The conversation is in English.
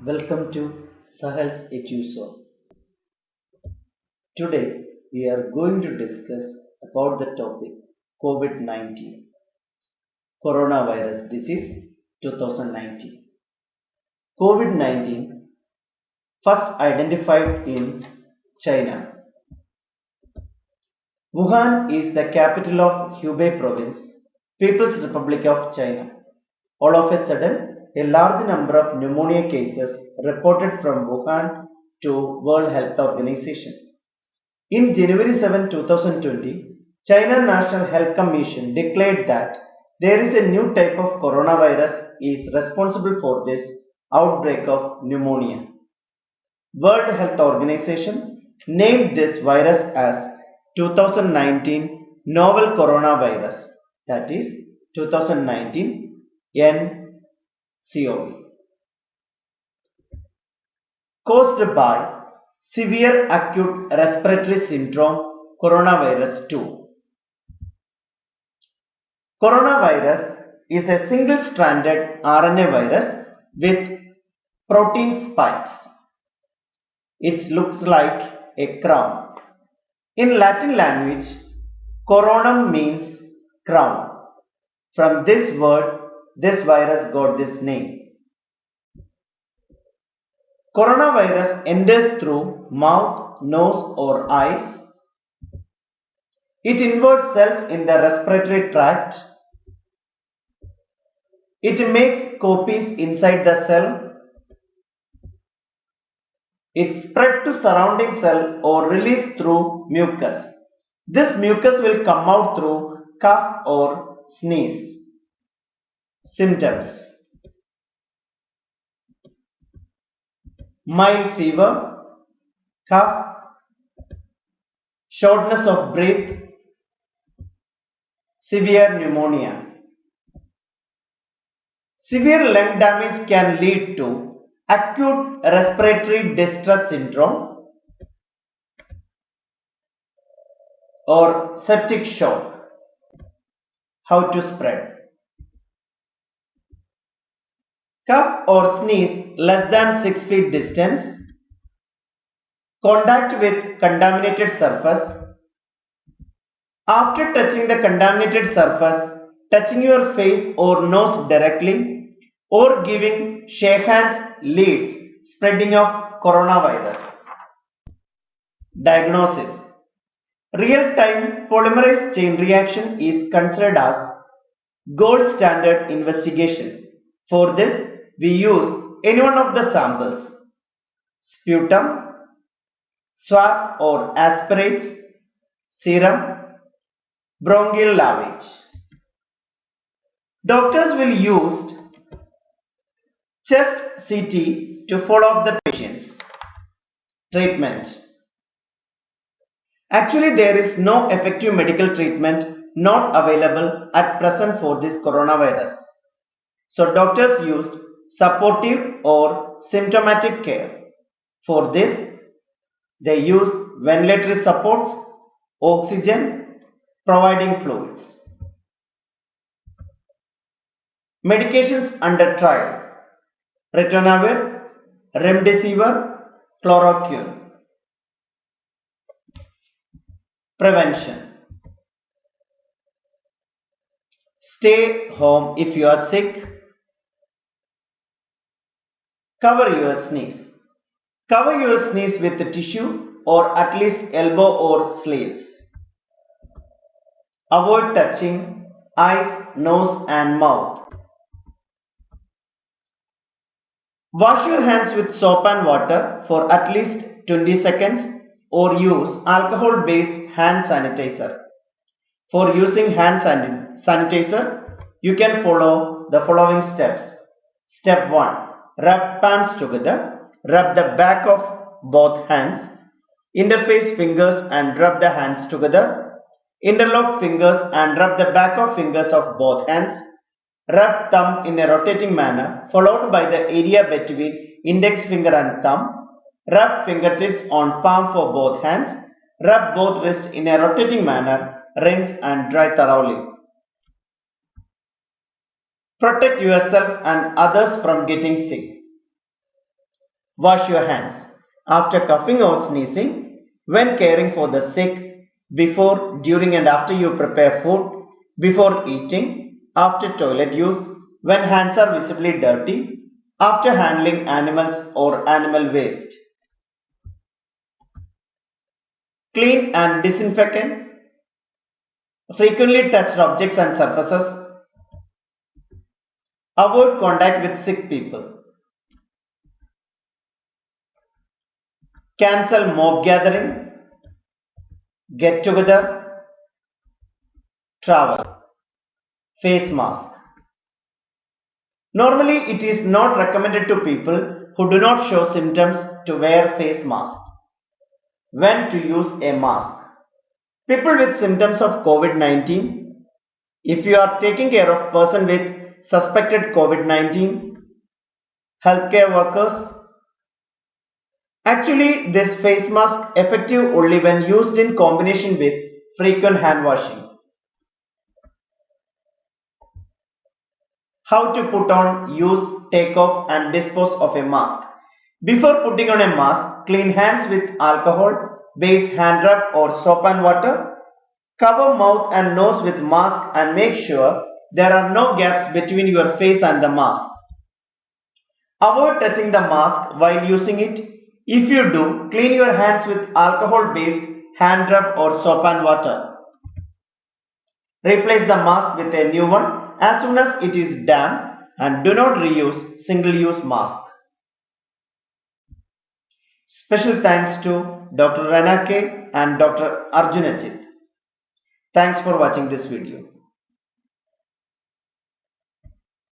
Welcome to Sahel's Etuso. Today we are going to discuss about the topic COVID-19, Coronavirus Disease 2019. COVID-19 first identified in China. Wuhan is the capital of Hubei province, People's Republic of China. All of a sudden, a large number of pneumonia cases reported from Wuhan to World Health Organization. In January 7, 2020, China National Health Commission declared that there is a new type of coronavirus is responsible for this outbreak of pneumonia. World Health Organization named this virus as 2019 novel coronavirus, that is 2019 nCoV, caused by severe acute respiratory syndrome coronavirus 2. Coronavirus is a single-stranded RNA virus with protein spikes. It looks like a crown. In Latin language, coronum means crown. From this word, this virus got this name. Coronavirus enters through mouth, nose or eyes. It invades cells in the respiratory tract. It makes copies inside the cell. It spread to surrounding cell or released through mucus. This mucus will come out through cough or sneeze. Symptoms: mild fever, cough, shortness of breath, severe pneumonia. Severe lung damage can lead to acute respiratory distress syndrome or septic shock. How to spread? Cough or sneeze less than 6 feet distance, contact with contaminated surface. After touching the contaminated surface, touching your face or nose directly or giving shake hands leads spreading of coronavirus. Diagnosis: real-time polymerase chain reaction is considered as gold standard investigation. For this, we use any one of the samples: sputum, swab or aspirates, serum, bronchial lavage. Doctors will use chest CT to follow up the patients. Treatment: actually, there is no effective medical treatment not available at present for this coronavirus. So doctors used supportive or symptomatic care. For this, they use ventilatory supports, oxygen, providing fluids. Medications under trial: ritonavir, remdesivir, chloroquine. Prevention: stay home if you are sick. Cover your sneeze. Cover your sneeze with tissue or at least elbow or sleeves. Avoid touching eyes, nose and mouth. Wash your hands with soap and water for at least 20 seconds or use alcohol-based hand sanitizer. For using hand sanitizer, you can follow the following steps. Step 1. Rub palms together. Rub the back of both hands. Interface fingers and rub the hands together. Interlock fingers and rub the back of fingers of both hands. Rub thumb in a rotating manner, followed by the area between index finger and thumb. Rub fingertips on palm for both hands. Rub both wrists in a rotating manner. Rinse and dry thoroughly. Protect yourself and others from getting sick. Wash your hands after coughing or sneezing, when caring for the sick, before, during and after you prepare food, before eating, after toilet use, when hands are visibly dirty, after handling animals or animal waste. Clean and disinfect frequently touched objects and surfaces. Avoid contact with sick people. Cancel mob gathering, get together, travel. Face mask. Normally, it is not recommended to people who do not show symptoms to wear face mask. When to use a mask? People with symptoms of COVID-19. If you are taking care of person with suspected COVID-19, healthcare workers. Actually, this face mask effective only when used in combination with frequent hand washing. How to put on, use, take off and dispose of a mask. Before putting on a mask, clean hands with alcohol-based hand rub or soap and water. Cover mouth and nose with mask and make sure there are no gaps between your face and the mask. Avoid touching the mask while using it. If you do, clean your hands with alcohol-based hand rub or soap and water. Replace the mask with a new one as soon as it is damp and do not reuse single-use mask. Special thanks to Dr. Rana K and Dr. Arjun Ajit. Thanks for watching this video.